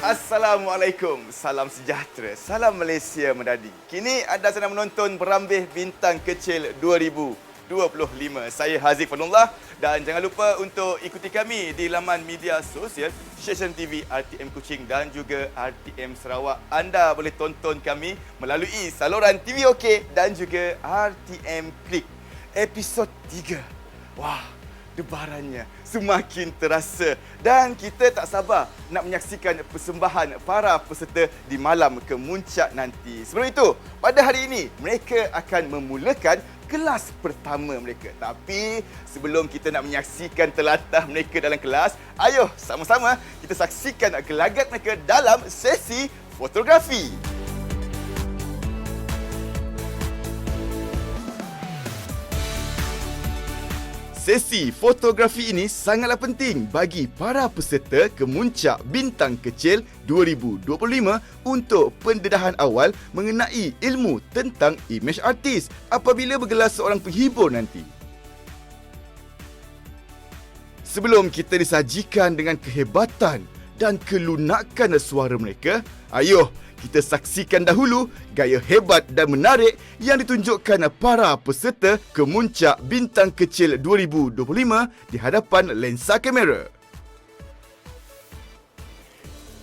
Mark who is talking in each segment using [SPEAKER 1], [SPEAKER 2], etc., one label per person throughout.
[SPEAKER 1] Assalamualaikum, salam sejahtera, salam Malaysia Medadi. Kini anda sedang menonton Berambih Bintang Kecil 2025. Saya Haziq Fadlullah dan jangan lupa untuk ikuti kami di laman media sosial stesen TV RTM Kuching dan juga RTM Sarawak. Anda boleh tonton kami melalui saluran TV OK dan juga RTM Klik. Episod 3. Wah, debarannya semakin terasa dan kita tak sabar nak menyaksikan persembahan para peserta di malam kemuncak nanti. Sebelum itu, pada hari ini mereka akan memulakan kelas pertama mereka. Tapi sebelum kita nak menyaksikan telatah mereka dalam kelas, ayo sama-sama kita saksikan gelagat mereka dalam sesi fotografi. Sesi fotografi ini sangatlah penting bagi para peserta Kemuncak Bintang Kecil 2025 untuk pendedahan awal mengenai ilmu tentang image artis apabila bergelar seorang penghibur nanti. Sebelum kita disajikan dengan kehebatan dan kelunakan suara mereka, ayo kita saksikan dahulu gaya hebat dan menarik yang ditunjukkan para peserta Kemuncak Bintang Kecil 2025 di hadapan lensa kamera.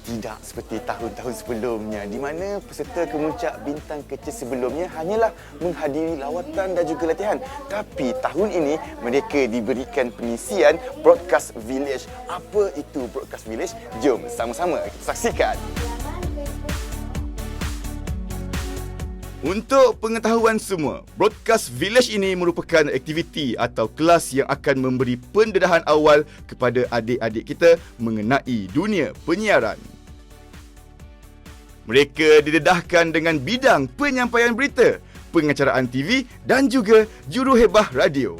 [SPEAKER 1] Tidak seperti tahun-tahun sebelumnya di mana peserta Kemuncak Bintang Kecil sebelumnya hanyalah menghadiri lawatan dan juga latihan. Tapi tahun ini mereka diberikan pengisian Broadcast Village. Apa itu Broadcast Village? Jom sama-sama kita saksikan. Untuk pengetahuan semua, Broadcast Village ini merupakan aktiviti atau kelas yang akan memberi pendedahan awal kepada adik-adik kita mengenai dunia penyiaran. Mereka didedahkan dengan bidang penyampaian berita, pengacaraan TV dan juga juruhebah radio.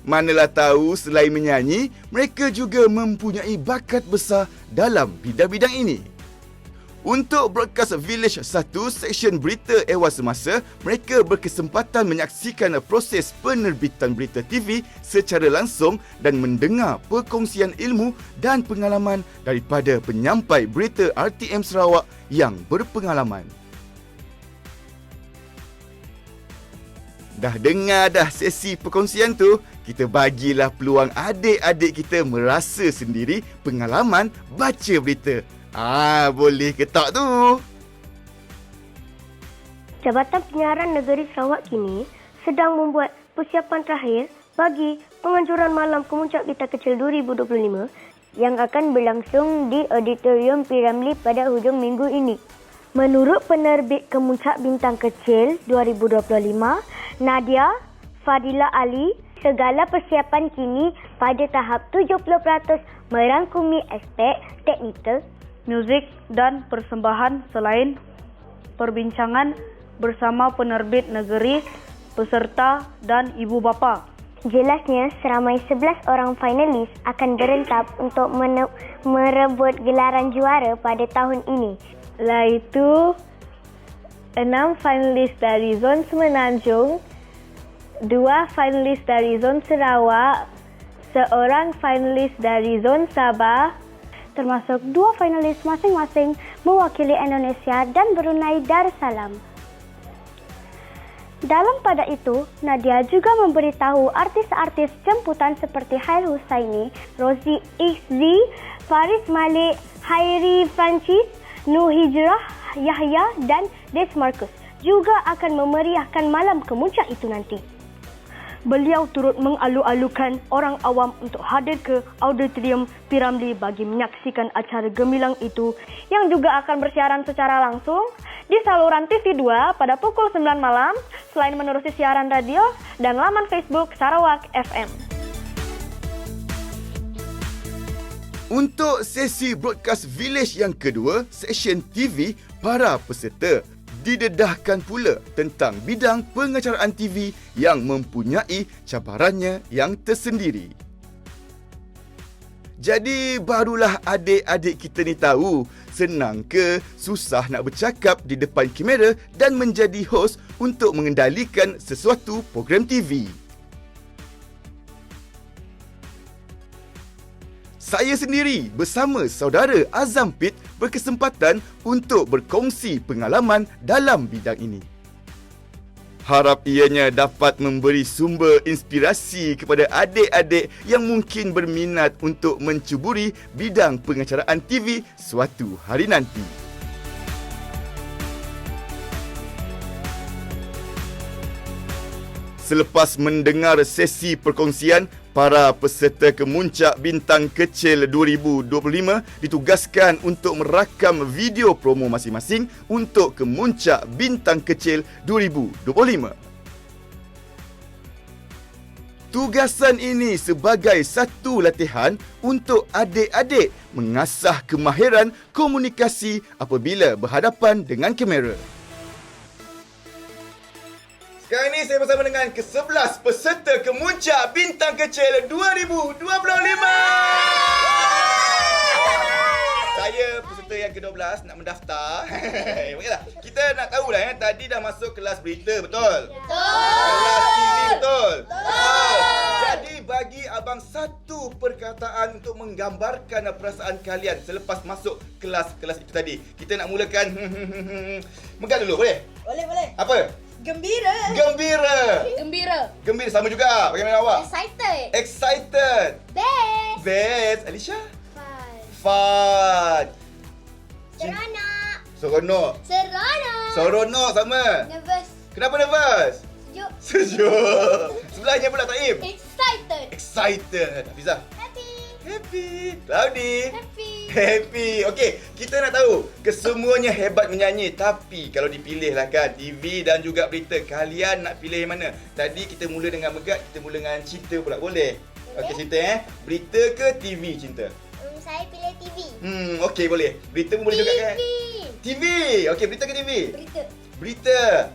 [SPEAKER 1] Manalah tahu selain menyanyi, mereka juga mempunyai bakat besar dalam bidang-bidang ini. Untuk Broadcast Village 1, seksyen berita ehwal semasa, mereka berkesempatan menyaksikan proses penerbitan berita TV secara langsung dan mendengar perkongsian ilmu dan pengalaman daripada penyampai berita RTM Sarawak yang berpengalaman. Dah dengar dah sesi perkongsian tu, kita bagilah peluang adik-adik kita merasa sendiri pengalaman baca berita. Boleh ke tak tu?
[SPEAKER 2] Jabatan Penyiaran Negeri Sarawak kini sedang membuat persiapan terakhir bagi penganjuran malam Kemuncak Bintang Kecil 2025 yang akan berlangsung di Auditorium P. Ramlee pada hujung minggu ini. Menurut penerbit Kemuncak Bintang Kecil 2025, Nadia Fadila Ali, segala persiapan kini pada tahap 70% merangkumi aspek teknikal,
[SPEAKER 3] muzik dan persembahan selain perbincangan bersama penerbit negeri, peserta dan ibu bapa.
[SPEAKER 2] Jelasnya, seramai 11 orang finalis akan berentab untuk merebut gelaran juara pada tahun ini. Iaitu 6 finalis dari Zon Semenanjung, 2 finalis dari Zon Sarawak, 1 finalis dari Zon Sabah, termasuk 2 finalis masing-masing mewakili Indonesia dan Brunei Darussalam. Dalam pada itu, Nadia juga memberitahu artis-artis jemputan seperti Hair Husaini, Rosie Izzi, Faris Malik, Hairi Francis, Nur Hijrah, Yahya dan Des Marcus juga akan memeriahkan malam kemuncak itu nanti. Beliau turut mengalu-alukan orang awam untuk hadir ke Auditorium P. Ramlee bagi menyaksikan acara gemilang itu yang juga akan bersiaran secara langsung di saluran TV2 pada pukul 9 malam selain menerusi siaran radio dan laman Facebook Sarawak FM.
[SPEAKER 1] Untuk sesi Broadcast Village yang kedua, seksyen TV, para peserta didedahkan pula tentang bidang pengacaraan TV yang mempunyai cabarannya yang tersendiri. Jadi barulah adik-adik kita ni tahu senang ke susah nak bercakap di depan kamera dan menjadi hos untuk mengendalikan sesuatu program TV. saya sendiri bersama saudara Azam Pit berkesempatan untuk berkongsi pengalaman dalam bidang ini. Harap ianya dapat memberi sumber inspirasi kepada adik-adik yang mungkin berminat untuk mencuburi bidang pengacaraan TV suatu hari nanti. Selepas mendengar sesi perkongsian, para peserta Kemuncak Bintang Kecil 2025 ditugaskan untuk merakam video promo masing-masing untuk Kemuncak Bintang Kecil 2025. Tugasan ini sebagai satu latihan untuk adik-adik mengasah kemahiran komunikasi apabila berhadapan dengan kamera. Sekarang ini saya bersama dengan ke-11 peserta Kemuncak Bintang Kecil 2025. Saya peserta yang ke-12 nak mendaftar. Baiklah, kita nak tahulah tadi dah masuk kelas berita, betul? Betul. Kelas TV, betul? Betul. Jadi bagi abang satu perkataan untuk menggambarkan perasaan kalian selepas masuk kelas-kelas itu tadi. Kita nak mulakan Megat dulu, boleh?
[SPEAKER 4] Boleh.
[SPEAKER 1] Apa?
[SPEAKER 4] Gembira.
[SPEAKER 1] Gembira sama juga. Bagaimana awak? Excited. Best. Alicia? Fun. Seronok sama.
[SPEAKER 2] Nervous.
[SPEAKER 1] Kenapa nervous? Sejuk. Sebelahnya pula Taim. Excited. Hafizah? Happy. Cloudy? Happy. Okey, kita nak tahu kesemuanya hebat menyanyi, tapi kalau dipilih lah kan TV dan juga berita, kalian nak pilih yang mana? Tadi kita mula dengan Megat, kita mula dengan cerita pula, boleh? Okey, cerita Berita ke TV, Cinta?
[SPEAKER 2] Saya pilih TV.
[SPEAKER 1] Okey, boleh. Berita pun boleh juga kan? TV. Okey, berita ke TV? Berita.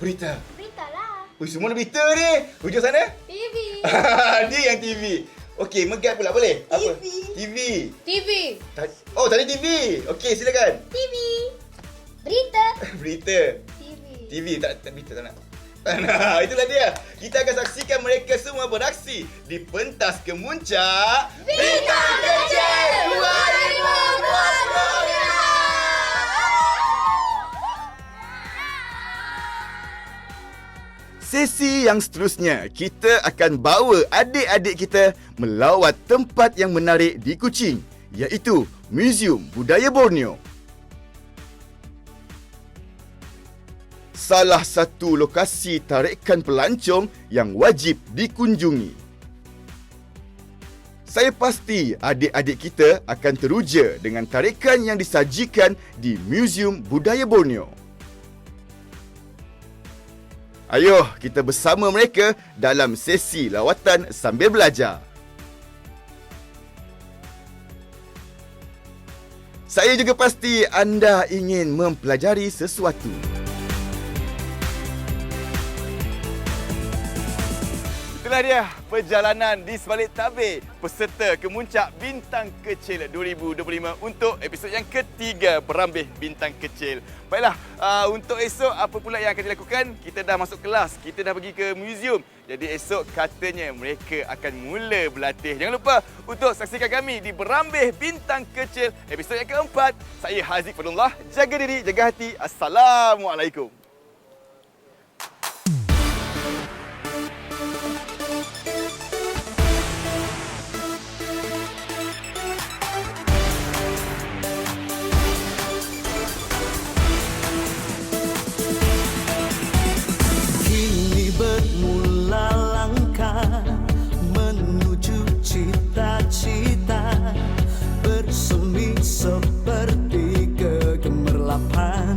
[SPEAKER 2] Berita lah.
[SPEAKER 1] Semua ada berita ni. Hujung sana?
[SPEAKER 2] TV.
[SPEAKER 1] Dia yang TV. Okey, Megat pula boleh? Apa? TV. Oh, tadi TV. Okey, silakan.
[SPEAKER 2] TV. Berita.
[SPEAKER 1] TV. Tak berita tak nak. Tak nak. Itulah dia. Kita akan saksikan mereka semua beraksi di pentas Kemuncak
[SPEAKER 2] Bintang Kecil 2025.
[SPEAKER 1] Sesi yang seterusnya, kita akan bawa adik-adik kita melawat tempat yang menarik di Kuching, iaitu Museum Budaya Borneo. Salah satu lokasi tarikan pelancong yang wajib dikunjungi. Saya pasti adik-adik kita akan teruja dengan tarikan yang disajikan di Museum Budaya Borneo. Ayuh, kita bersama mereka dalam sesi lawatan sambil belajar. Saya juga pasti anda ingin mempelajari sesuatu. Itulah dia perjalanan di sebalik tabir peserta Kemuncak Bintang Kecil 2025 untuk episod yang ketiga Berambih Bintang Kecil. Baiklah, untuk esok apa pula yang akan dilakukan? Kita dah masuk kelas, kita dah pergi ke museum. Jadi esok katanya mereka akan mula berlatih. Jangan lupa untuk saksikan kami di Berambih Bintang Kecil episod yang keempat. Saya Haziq Fadlullah. Jaga diri, jaga hati. Assalamualaikum.
[SPEAKER 5] Bermula langkah menuju cita-cita, bersemi seperti kegemerlapan.